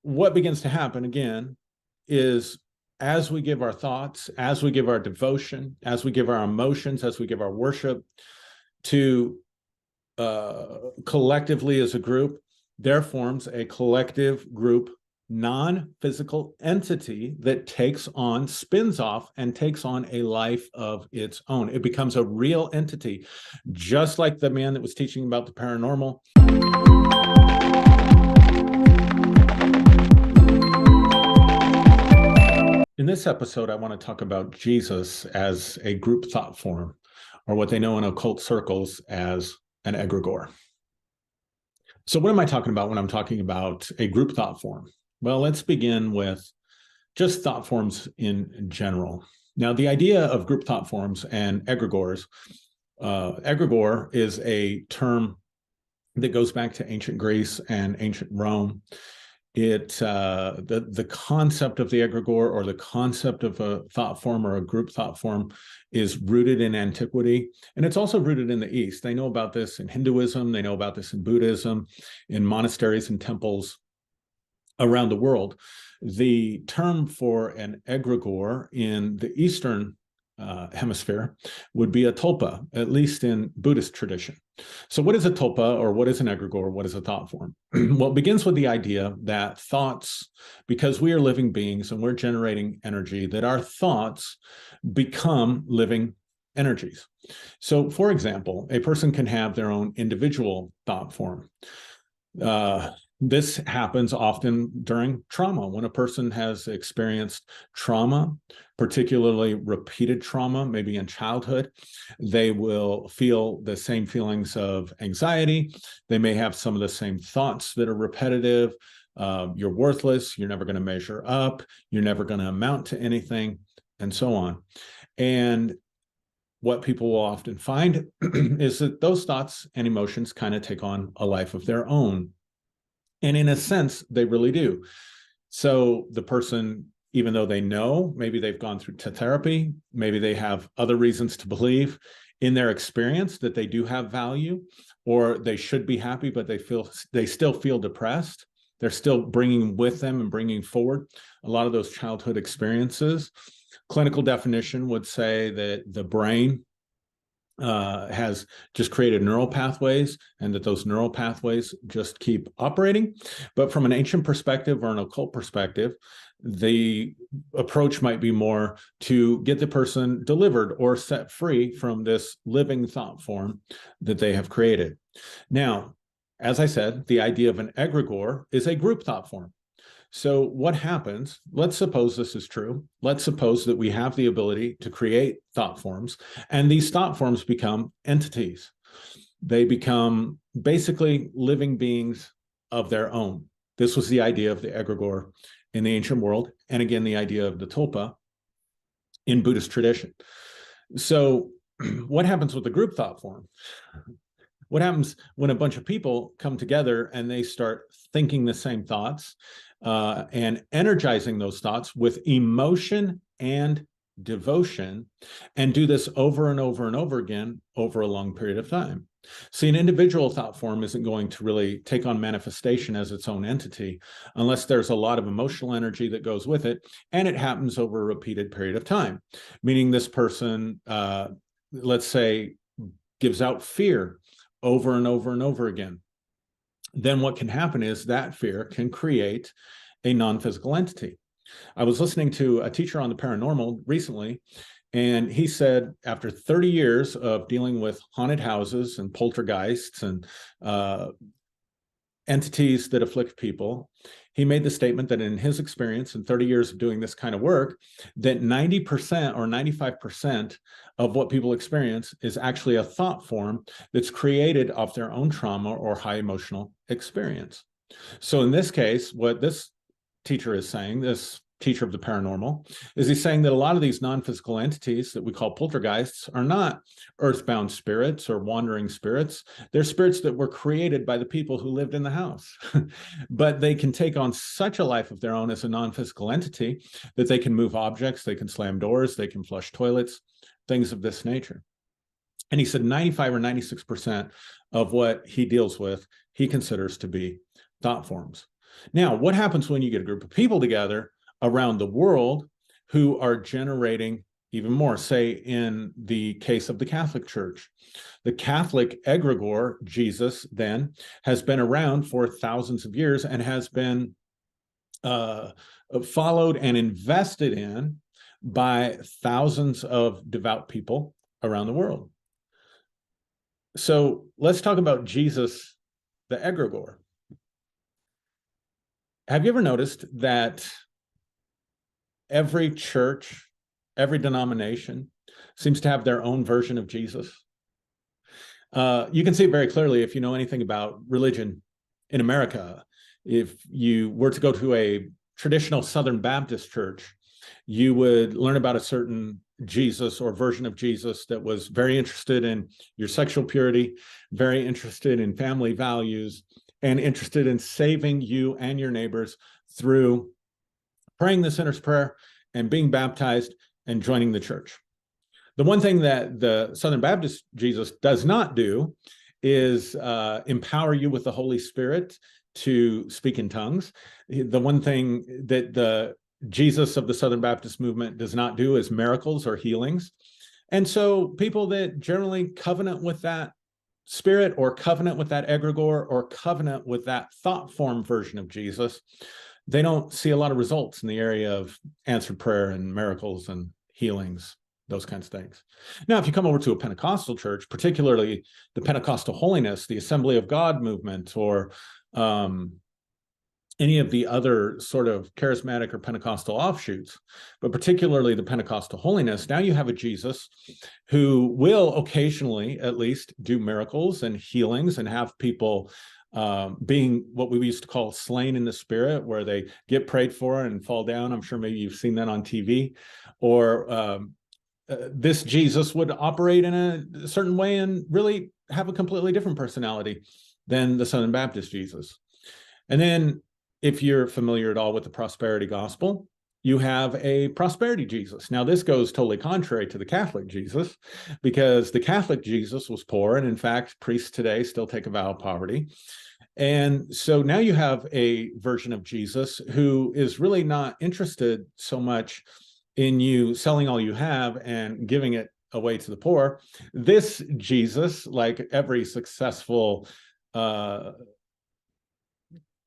what begins to happen again is as we give our thoughts, as we give our devotion, as we give our emotions, as we give our worship to collectively as a group, there forms a collective group non-physical entity that takes on, spins off, and takes on a life of its own. It becomes a real entity, just like the man that was teaching about the paranormal. In this episode, I want to talk about Jesus as a group thought form, or what they know in occult circles as an egregore. So what am I talking about when I'm talking about a group thought form? Well, let's begin with just thought forms in general. Now, the idea of group thought forms and egregores, egregore is a term that goes back to ancient Greece and ancient Rome. The concept of the egregore, or the concept of a thought form or a group thought form, is rooted in antiquity, and it's also rooted in the East. They know about this in Hinduism, they know about this in Buddhism, in monasteries and temples around the world. The term for an egregore in the Eastern hemisphere would be a tulpa, at least in Buddhist tradition. So what is a tulpa, or what is an egregore? What is a thought form? Well, it begins with the idea that thoughts, because we are living beings and we're generating energy, that our thoughts become living energies. So, for example, a person can have their own individual thought form. This happens often during trauma. When a person has experienced trauma, particularly repeated trauma, maybe in childhood, they will feel the same feelings of anxiety. They may have some of the same thoughts that are repetitive. You're worthless. You're never going to measure up. You're never going to amount to anything, and so on. And what people will often find is that those thoughts and emotions kind of take on a life of their own. And in a sense, they really do. So the person, even though they know, maybe they've gone through therapy, maybe they have other reasons to believe in their experience that they do have value, or they should be happy, but they still feel depressed. They're still bringing with them and bringing forward a lot of those childhood experiences. Clinical definition would say that the brain has just created neural pathways, and that those neural pathways just keep operating. But from an ancient perspective or an occult perspective, the approach might be more to get the person delivered or set free from this living thought form that they have created. Now, as I said, the idea of an egregore is a group thought form. So what happens, let's suppose this is true. Let's suppose that we have the ability to create thought forms, and these thought forms become entities. They become basically living beings of their own. This was the idea of the egregore in the ancient world, and again, the idea of the tulpa in Buddhist tradition. So what happens with the group thought form? What happens when a bunch of people come together and they start thinking the same thoughts and energizing those thoughts with emotion and devotion, and do this over and over and over again over a long period of time? See, an individual thought form isn't going to really take on manifestation as its own entity unless there's a lot of emotional energy that goes with it, and it happens over a repeated period of time. Meaning this person, let's say, gives out fear over and over and over again. Then what can happen is that fear can create a non-physical entity. I was listening to a teacher on the paranormal recently, and he said after 30 years of dealing with haunted houses and poltergeists and entities that afflict people, he made the statement that in his experience in 30 years of doing this kind of work, that 90% or 95% of what people experience is actually a thought form that's created off their own trauma or high emotional experience. So in this case, what this teacher is saying, this teacher of the paranormal, is he's saying that a lot of these non-physical entities that we call poltergeists are not earthbound spirits or wandering spirits. They're spirits that were created by the people who lived in the house. But they can take on such a life of their own as a non-physical entity that they can move objects, they can slam doors, they can flush toilets, things of this nature. And he said 95 or 96% of what he deals with, he considers to be thought forms. Now, what happens when you get a group of people together around the world who are generating even more? Say, in the case of the Catholic Church, the Catholic egregore, Jesus, then, has been around for thousands of years and has been followed and invested in by thousands of devout people around the world. So let's talk about Jesus, the egregore. Have you ever noticed that every church, every denomination seems to have their own version of Jesus? You can see it very clearly if you know anything about religion in America. If you were to go to a traditional Southern Baptist church, you would learn about a certain Jesus or version of Jesus that was very interested in your sexual purity, very interested in family values, and interested in saving you and your neighbors through praying the sinner's prayer and being baptized and joining the church. The one thing that the Southern Baptist Jesus does not do is empower you with the Holy Spirit to speak in tongues. The one thing that the Jesus of the Southern Baptist movement does not do is miracles or healings. And so people that generally covenant with that spirit or covenant with that egregore or covenant with that thought form version of Jesus, they don't see a lot of results in the area of answered prayer and miracles and healings, those kinds of things. Now, if you come over to a Pentecostal church, particularly the Pentecostal Holiness, the Assembly of God movement, or any of the other sort of charismatic or Pentecostal offshoots, but particularly the Pentecostal Holiness, now you have a Jesus who will occasionally at least do miracles and healings and have people being what we used to call slain in the spirit, where they get prayed for and fall down. I'm sure maybe you've seen that on TV. Or this Jesus would operate in a certain way and really have a completely different personality than the Southern Baptist Jesus. And then, if you're familiar at all with the prosperity gospel, you have a prosperity Jesus. Now, this goes totally contrary to the Catholic Jesus, because the Catholic Jesus was poor, and in fact, priests today still take a vow of poverty. And so now you have a version of Jesus who is really not interested so much in you selling all you have and giving it away to the poor. This Jesus, like every successful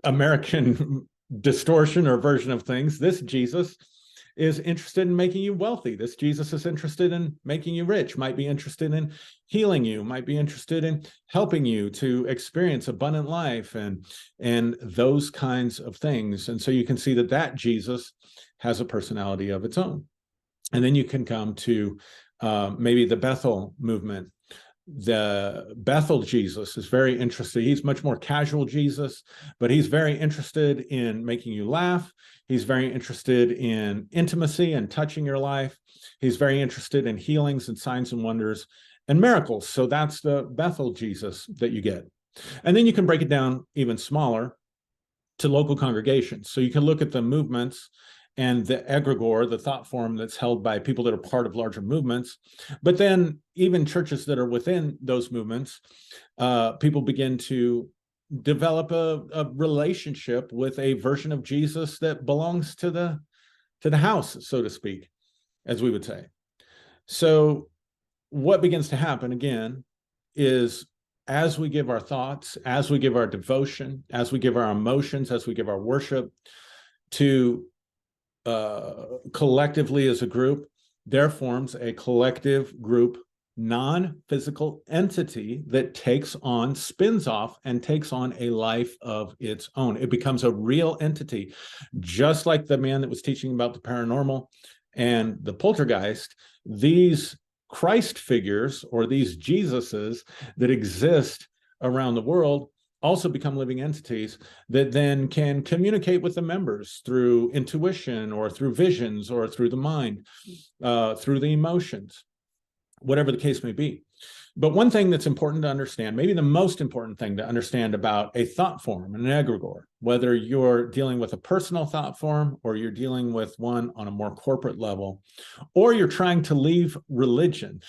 American distortion or version of things, this Jesus is interested in making you wealthy. This Jesus is interested in making you rich, might be interested in healing you, might be interested in helping you to experience abundant life and those kinds of things. And so you can see that that Jesus has a personality of its own. And then you can come to maybe the Bethel movement. The Bethel Jesus is very interested. He's much more casual Jesus, but he's very interested in making you laugh. He's very interested in intimacy and touching your life. He's very interested in healings and signs and wonders and miracles. So that's the Bethel Jesus that you get. And then you can break it down even smaller to local congregations. So you can look at the movements and the egregore, the thought form that's held by people that are part of larger movements. But then even churches that are within those movements, people begin to develop a relationship with a version of Jesus that belongs to the house, so to speak, as we would say. So what begins to happen again is, as we give our thoughts, as we give our devotion, as we give our emotions, as we give our worship to collectively as a group, there forms a collective group, non-physical entity that takes on, spins off, and takes on a life of its own. It becomes a real entity, just like the man that was teaching about the paranormal and the poltergeist. These Christ figures, or these Jesuses that exist around the world, also become living entities that then can communicate with the members through intuition or through visions or through the mind, through the emotions, whatever the case may be. But one thing that's important to understand, maybe the most important thing to understand about a thought form, an egregore, whether you're dealing with a personal thought form or you're dealing with one on a more corporate level, or you're trying to leave religion,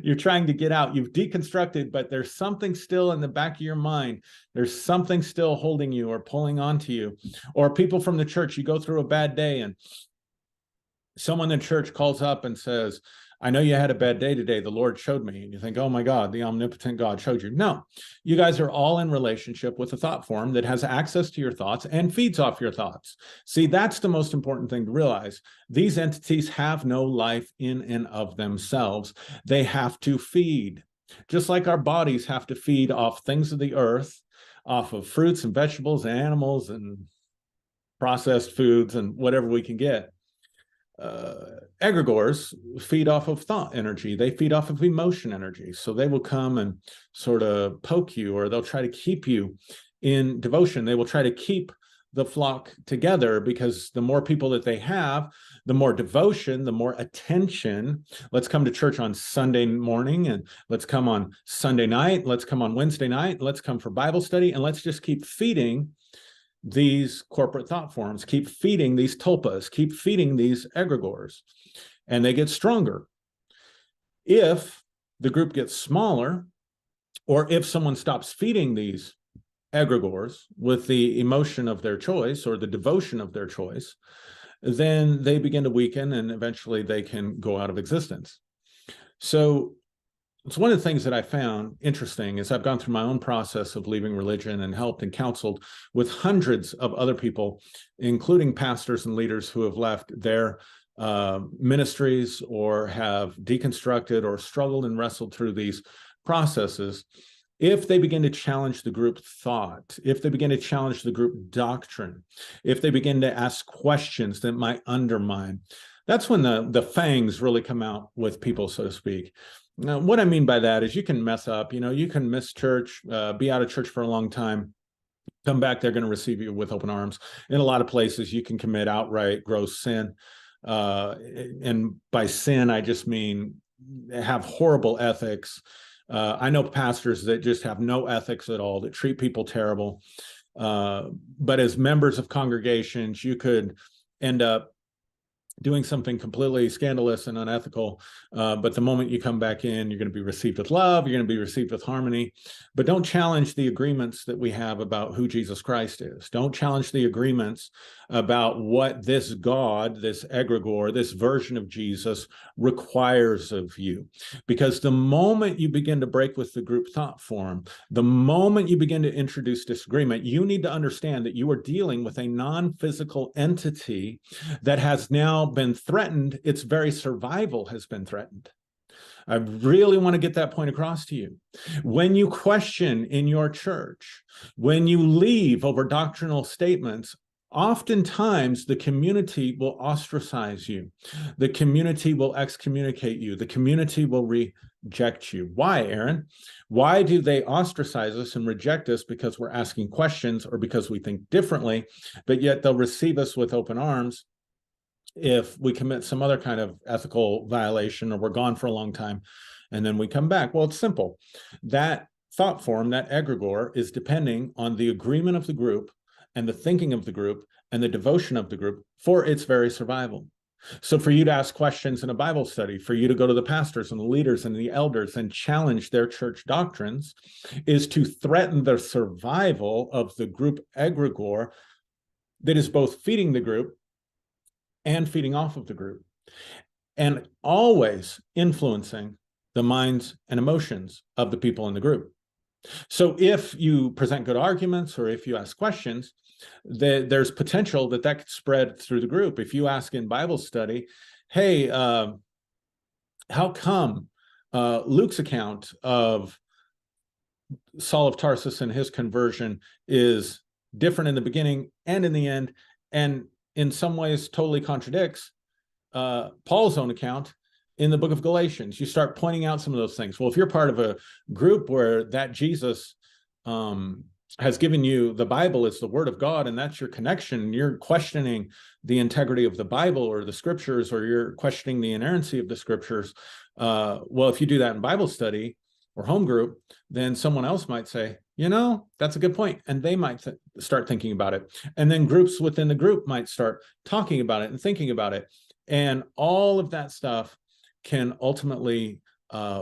You're trying to get out. You've deconstructed, but there's something still in the back of your mind. There's something still holding you or pulling onto you. Or people from the church, you go through a bad day and someone in church calls up and says, I know you had a bad day today. The Lord showed me. And you think, oh my God, the omnipotent God showed you. No, you guys are all in relationship with a thought form that has access to your thoughts and feeds off your thoughts. See, that's the most important thing to realize. These entities have no life in and of themselves. They have to feed, just like our bodies have to feed off things of the earth, off of fruits and vegetables and animals and processed foods and whatever we can get. Egregores feed off of thought energy. They feed off of emotion energy. So they will come and sort of poke you, or they'll try to keep you in devotion. They will try to keep the flock together, because the more people that they have, the more devotion, the more attention. Let's come to church on Sunday morning, and let's come on Sunday night. Let's come on Wednesday night. Let's come for Bible study, and let's just keep feeding these corporate thought forms, keep feeding these tulpas, keep feeding these egregores, and they get stronger. If the group gets smaller, or if someone stops feeding these egregores with the emotion of their choice or the devotion of their choice, then they begin to weaken, and eventually they can go out of existence. So it's one of the things that I found interesting is I've gone through my own process of leaving religion and helped and counseled with hundreds of other people, including pastors and leaders who have left their ministries or have deconstructed or struggled and wrestled through these processes. If they begin to challenge the group thought, if they begin to challenge the group doctrine, if they begin to ask questions that might undermine, that's when the fangs really come out with people, so to speak. Now, what I mean by that is you can mess up, you can miss church, be out of church for a long time, come back, they're going to receive you with open arms. In a lot of places, you can commit outright gross sin. And by sin, I just mean have horrible ethics. I know pastors that just have no ethics at all, that treat people terrible. But as members of congregations, you could end up doing something completely scandalous and unethical. But the moment you come back in, you're going to be received with love, you're going to be received with harmony. But don't challenge the agreements that we have about who Jesus Christ is. Don't challenge the agreements about what this God, this egregore, this version of Jesus requires of you. Because the moment you begin to break with the group thought form, the moment you begin to introduce disagreement, you need to understand that you are dealing with a non-physical entity that has now been threatened. Its very survival has been threatened. I really want to get that point across to you. When you question in your church, when you leave over doctrinal statements, oftentimes the community will ostracize you. The community will excommunicate you. The community will reject you. Why, Aaron? Why do they ostracize us and reject us? Because we're asking questions or because we think differently, but yet they'll receive us with open arms if we commit some other kind of ethical violation or we're gone for a long time and then we come back. Well, it's simple. That thought form, that egregore, is depending on the agreement of the group and the thinking of the group and the devotion of the group for its very survival. So for you to ask questions in a Bible study, for you to go to the pastors and the leaders and the elders and challenge their church doctrines, is to threaten the survival of the group egregore that is both feeding the group and feeding off of the group, and always influencing the minds and emotions of the people in the group. So if you present good arguments or if you ask questions, there's potential that could spread through the group. If you ask in Bible study, hey, how come Luke's account of Saul of Tarsus and his conversion is different in the beginning and in the end, and in some ways totally contradicts Paul's own account in the book of Galatians? You start pointing out some of those things. Well, if you're part of a group where that Jesus has given you the Bible as the word of God, and that's your connection, and you're questioning the integrity of the Bible or the scriptures, or you're questioning the inerrancy of the scriptures, well, if you do that in Bible study or home group, then someone else might say, that's a good point. And they might start thinking about it. And then groups within the group might start talking about it and thinking about it. And all of that stuff can ultimately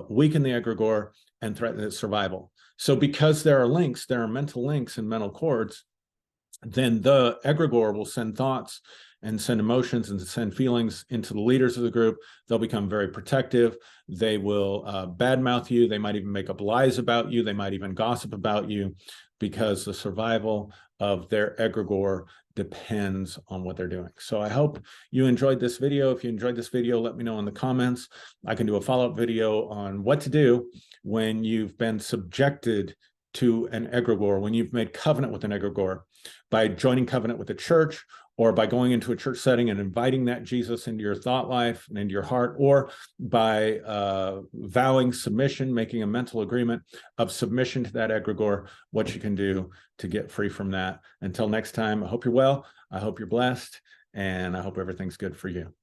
weaken the egregore, and threaten its survival. So because there are links, there are mental links and mental cords, then the egregore will send thoughts and send emotions and send feelings into the leaders of the group. They'll become very protective. They will badmouth you. They might even make up lies about you. They might even gossip about you, because the survival of their egregore depends on what they're doing. So I hope you enjoyed this video. If you enjoyed this video, let me know in the comments. I can do a follow-up video on what to do when you've been subjected to an egregore, when you've made covenant with an egregore, by joining covenant with the church, or by going into a church setting and inviting that Jesus into your thought life and into your heart, or by vowing submission, making a mental agreement of submission to that egregore, what you can do to get free from that. Until next time, I hope you're well, I hope you're blessed, and I hope everything's good for you.